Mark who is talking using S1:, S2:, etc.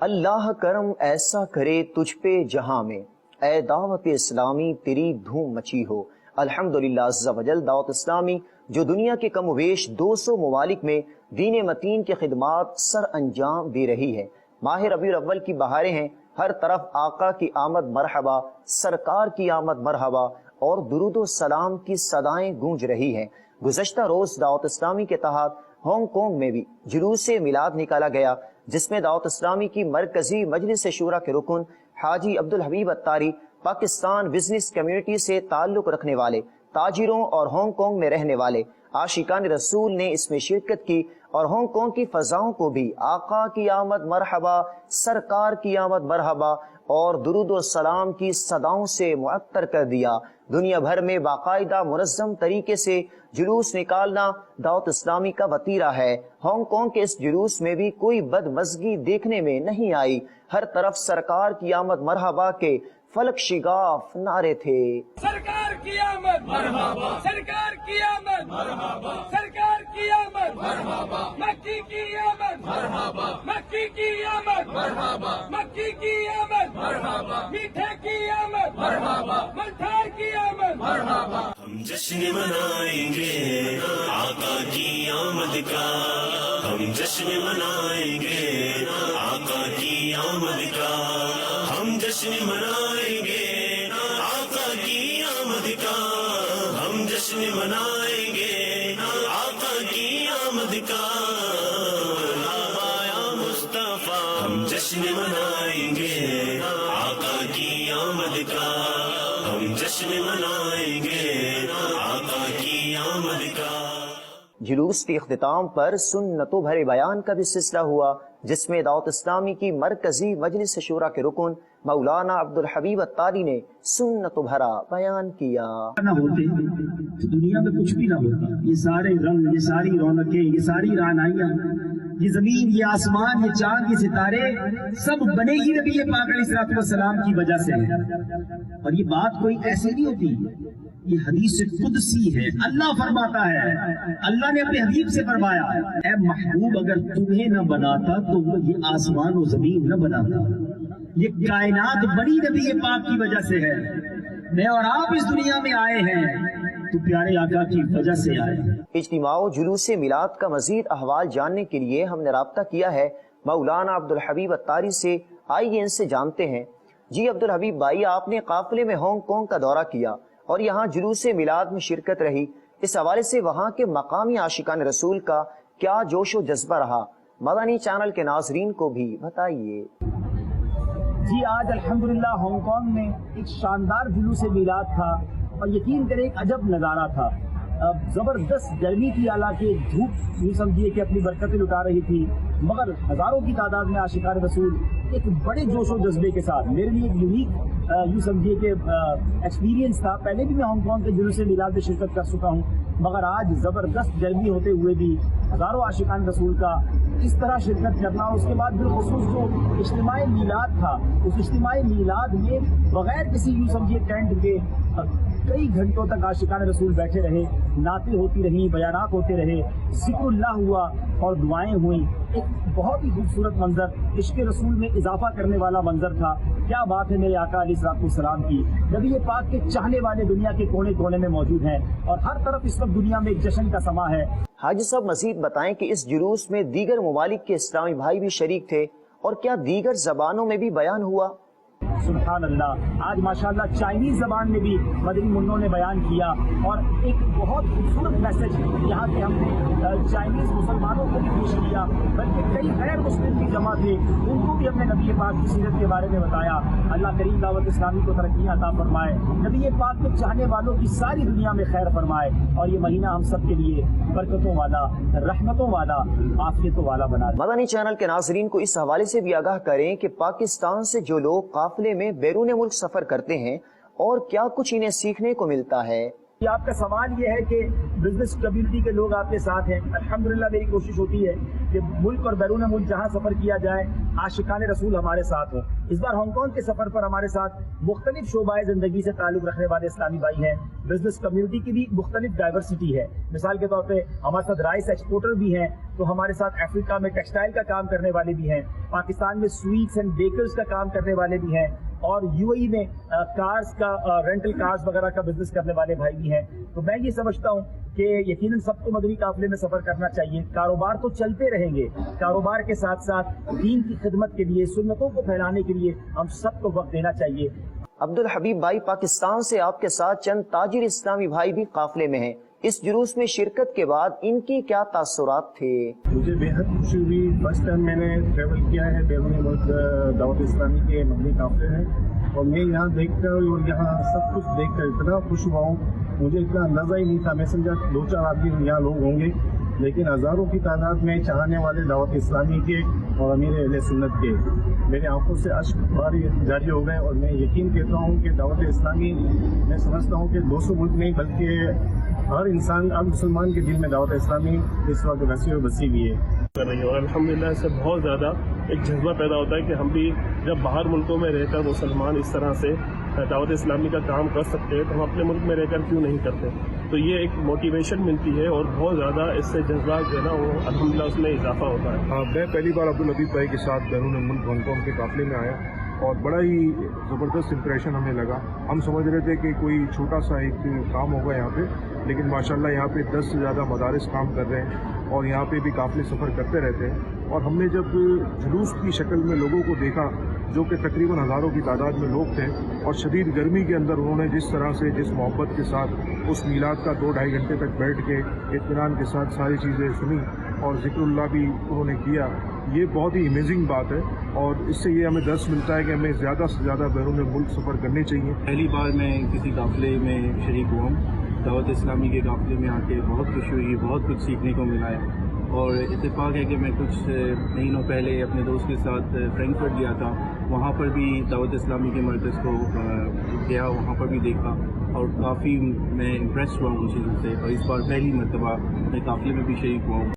S1: اللہ کرم ایسا کرے تجھ پہ جہاں میں، اے دعوت اسلامی تیری دھوم مچی ہو۔ الحمدللہ عز و جل دعوت اسلامی جو دنیا کے کم و بیش 200 ممالک میں دین متین کی خدمات سر انجام دے رہی ہے۔ ماہ ربیع الاول کی بہاریں ہیں، ہر طرف آقا کی آمد مرحبا، سرکار کی آمد مرحبا اور درود و سلام کی صدائیں گونج رہی ہیں۔ گزشتہ روز دعوت اسلامی کے تحت ہانگ کانگ میں بھی جلوس میلاد نکالا گیا، جس میں دعوت اسلامی کی مرکزی مجلس شورا کے رکن حاجی عبدالحبیب اتاری، پاکستان بزنس کمیونٹی سے تعلق رکھنے والے تاجروں اور ہانگ کانگ میں رہنے والے عاشقان رسول نے اس میں شرکت کی اور ہانگ کانگ کی فضاؤں کو بھی آقا کی آمد مرحبا، سرکار کی آمد مرحبا اور درود و سلام کی صداؤں سے معطر کر دیا۔ دنیا بھر میں باقاعدہ منظم طریقے سے جلوس نکالنا دعوت اسلامی کا وتیرہ ہے۔ ہانگ کانگ کے اس جلوس میں بھی کوئی بدمزگی دیکھنے میں نہیں آئی، ہر طرف سرکار کی آمد مرحبا کے فلک شگاف نعرے تھے۔
S2: سرکار کی آمد مرحبا، سرکار کی آمد مرحبا، سرکار کی آمد مرحبا، مکی کی آمد مرحبا، مکی کی آمد مرحبا، مکی کی آمد مرحبا، میٹھے کی آمد مرحبا، ملٹھار کی آمد مرحبا۔
S3: ہم جشن منائیں گے آقا کی آمد کا، ہم جشن منائیں گے آقا کی آمد کا، ہم جشن منائیں گے آقا کی آمد کا، ہم جشن منائیں گے آقا کی آمد کا، آیا مصطفیٰ ہم جشن منائیں گے آقا کی آمد کا، ہم جشن منائیں گے آقا کی آمد کا۔
S1: جلوس کے اختتام پر سنتوں بھرے بیان کا بھی سلسلہ ہوا، جس میں دعوت اسلامی کی مرکزی مجلس شورا کے رکن مولانا عبدالحبیب اتاری نے سنت بھرا بیان کیا۔
S4: نہ ہوتے تو دنیا میں کچھ بھی نہ ہوتا، یہ سارے رنگ، یہ ساری رونقیں، یہ ساری رعنائیاں، یہ زمین، یہ آسمان، یہ چاند، یہ ستارے سب بنے ہی نبی پاک علیہ الصلوۃ والسلام کی وجہ سے ہیں۔ اور یہ بات کوئی ایسی نہیں ہوتی، یہ حدیث قدسی ہے، اللہ فرماتا ہے، اللہ نے اپنے حبیب سے فرمایا، اے محبوب اگر تمہیں نہ بناتا تو وہ یہ آسمان و زمین نہ بناتا، یہ کائنات بنی نبی پاک کی وجہ سے ہے، میں اور آپ اس دنیا میں آئے ہیں تو پیارے آقا کی وجہ سے آئے ہیں۔
S1: اجتماع و جلوس میلاد کا مزید احوال جاننے کے لیے ہم نے رابطہ کیا ہے مولانا عبدالحبیب اتاری سے، آئیے ان سے جانتے ہیں۔ جی عبدالحبیب بھائی، آپ نے قافلے میں ہانگ کانگ کا دورہ کیا اور یہاں جلوس میلاد میں شرکت رہی، اس حوالے سے وہاں کے مقامی عاشقان رسول کا کیا جوش و جذبہ رہا، مدنی چینل کے ناظرین کو بھی بتائیے۔
S4: جی آج الحمدللہ ہانگ کانگ میں ایک شاندار جلوس میلاد تھا اور یقین کریں ایک عجب نظارہ تھا۔ زبردست گرمی تھی، حالانکہ دھوپ یوں سمجھیے کہ اپنی برکتیں لٹا رہی تھی، مگر ہزاروں کی تعداد میں عاشقان رسول ایک بڑے جوش و جذبے کے ساتھ، میرے لیے ایک یونیک یوں سمجھیے کہ ایکسپیرینس تھا۔ پہلے بھی میں ہانگ کانگ کے جلوس میلاد میں شرکت کر چکا ہوں، مگر آج زبردست گرمی ہوتے ہوئے بھی ہزاروں عاشقان رسول کا اس طرح شرکت کرنا، اس کے بعد بالخصوص جو اجتماع میلاد تھا، اس اجتماع میلاد میں بغیر کسی یوں سمجھیے ٹینٹ کے کئی گھنٹوں تک عاشقان رسول بیٹھے رہے، نعتیں ہوتی رہیں، بیانات ہوتے رہے، ذکر اللہ ہوا اور دعائیں ہوئیں۔ ایک بہت ہی خوبصورت منظر، عشق رسول میں اضافہ کرنے والا منظر تھا۔ کیا بات ہے میرے آقا علیہ الصلوۃ والسلام کی، نبی پاک کے چاہنے والے دنیا کے کونے کونے میں موجود ہیں اور ہر طرف اس وقت دنیا میں ایک جشن کا سما ہے۔
S1: حاجی صاحب مزید بتائیں کہ اس جلوس میں دیگر ممالک کے اسلامی بھائی بھی شریک تھے اور کیا دیگر زبانوں میں بھی بیان ہوا؟
S4: سبحان اللہ، آج ماشاءاللہ چائنیز زبان میں بھی مدنی منوں نے بیان کیا اور ایک بہت خوبصورت میسج یہاں کے ہم نے چائنیز مسلمانوں کو بھی پیش کیا، بلکہ کئی غیر مسلم بھی جمع تھے، ان کو بھی اپنے نبی پاک کی سیرت کے بارے میں بتایا۔ اللہ کریم دعوت اسلامی کو ترقیاں عطا فرمائے، نبی پاک کے چاہنے والوں کی ساری دنیا میں خیر فرمائے اور یہ مہینہ ہم سب کے لیے برکتوں والا، رحمتوں والا، عافیتوں والا بنا دے۔
S1: مدنی چینل کے ناظرین کو اس حوالے سے بھی آگاہ کریں کہ پاکستان سے جو لوگ قافلے میں بیرون ملک سفر کرتے ہیں اور کیا کچھ انہیں سیکھنے کو ملتا ہے۔
S4: یہ آپ کا سوال یہ ہے کہ بزنس کمیونٹی کے لوگ آپ کے ساتھ ہیں. الحمدللہ میری کوشش ہوتی ہے کہ ملک اور بیرون ملک جہاں سفر کیا جائے عاشقان رسول ہمارے ساتھ ہوں. اس بار ہانگ کانگ کے سفر پر ہمارے ساتھ مختلف شعبۂ زندگی سے تعلق رکھنے والے اسلامی بھائی ہیں. بزنس کمیونٹی کی بھی مختلف ڈائیورسٹی ہے. مثال کے طور پہ ہمارے ساتھ رائس ایکسپورٹر بھی ہیں, تو ہمارے ساتھ افریقہ میں ٹیکسٹائل کا کام کرنے والے بھی ہیں, پاکستان میں سویٹس اینڈ بیکرز کا کام کرنے والے بھی ہیں, اور یو اے ای میں کارز کا رینٹل کارز وغیرہ کا بزنس کرنے والے بھائی بھی ہیں. تو میں یہ سمجھتا ہوں کہ یقیناً سب کو مدنی قافلے میں سفر کرنا چاہیے. کاروبار تو چلتے رہیں گے, کاروبار کے ساتھ ساتھ دین کی خدمت کے لیے, سنتوں کو پھیلانے کے لیے ہم سب کو وقت دینا چاہیے.
S1: عبدالحبیب بھائی, پاکستان سے آپ کے ساتھ چند تاجر اسلامی بھائی بھی قافلے میں ہیں. اس جلوس میں شرکت کے بعد ان کی کیا تاثرات تھے؟
S5: مجھے بے حد خوشی ہوئی. فرسٹ ٹائم میں نے ٹریول کیا ہے بیرون ملک دعوت اسلامی کے مدنی قافلے میں, اور میں یہاں دیکھ کر اور یہاں سب کچھ دیکھ کر اتنا خوش ہوا ہوں. مجھے اتنا اندازہ ہی نہیں تھا. میں سمجھا 2-4 آدمی یہاں لوگ ہوں گے, لیکن ہزاروں کی تعداد میں چاہنے والے دعوت اسلامی کے اور امیر اہل سنت کے. میرے آنکھوں سے اشک باری جاری ہو گئے, اور میں یقین کہتا ہوں کہ دعوت اسلامی, میں سمجھتا ہوں کہ 200 ملک نہیں بلکہ ہر انسان, ہر مسلمان کے دل میں دعوت اسلامی اس وقت وسیع و بسی بھی ہے.
S6: کر رہی ہے, اور الحمدللہ اس سے بہت زیادہ ایک جذبہ پیدا ہوتا ہے کہ ہم بھی جب باہر ملکوں میں رہ کر مسلمان اس طرح سے دعوت اسلامی کا کام کر سکتے ہیں تو ہم اپنے ملک میں رہ کر کیوں نہیں کرتے. تو یہ ایک موٹیویشن ملتی ہے, اور بہت زیادہ اس سے جذبہ جو ہے نا وہ الحمدللہ اس میں اضافہ ہوتا ہے.
S5: میں پہلی بار عبدالحبیب بھائی کے ساتھ بیرون ملک ہانگ کانگ کے قافلے میں آیا, اور بڑا ہی زبردست امپریشن ہمیں لگا. ہم سمجھ رہے تھے کہ کوئی چھوٹا سا ایک کام ہوگا یہاں پہ, لیکن ماشاءاللہ یہاں پہ 10 سے زیادہ مدارس کام کر رہے ہیں, اور یہاں پہ بھی قافلے سفر کرتے رہتے ہیں. اور ہم نے جب جلوس کی شکل میں لوگوں کو دیکھا, جو کہ تقریباً ہزاروں کی تعداد میں لوگ تھے, اور شدید گرمی کے اندر انہوں نے جس طرح سے, جس محبت کے ساتھ اس میلاد کا 2-2.5 گھنٹے تک بیٹھ کے اطمینان کے ساتھ ساری چیزیں سنی اور ذکر اللہ بھی انہوں نے کیا, یہ بہت ہی امیزنگ بات ہے. اور اس سے یہ ہمیں درس ملتا ہے کہ ہمیں زیادہ سے زیادہ بیرون ملک سفر کرنے چاہیے.
S7: پہلی بار میں کسی قافلے میں شریک ہوا ہوں. دعوت اسلامی کے قافلے میں آ کے بہت خوشی ہوئی, بہت کچھ سیکھنے کو ملا ہے. اور اتفاق ہے کہ میں کچھ مہینوں پہلے اپنے دوست کے ساتھ فرینکفرٹ گیا تھا, وہاں پر بھی دعوت اسلامی کے مرکز کو گیا, وہاں پر بھی دیکھا, اور کافی میں امپریس ہوا ان چیزوں سے. اور اس بار پہلی مرتبہ میں قافلے میں بھی شریک ہوا ہوں.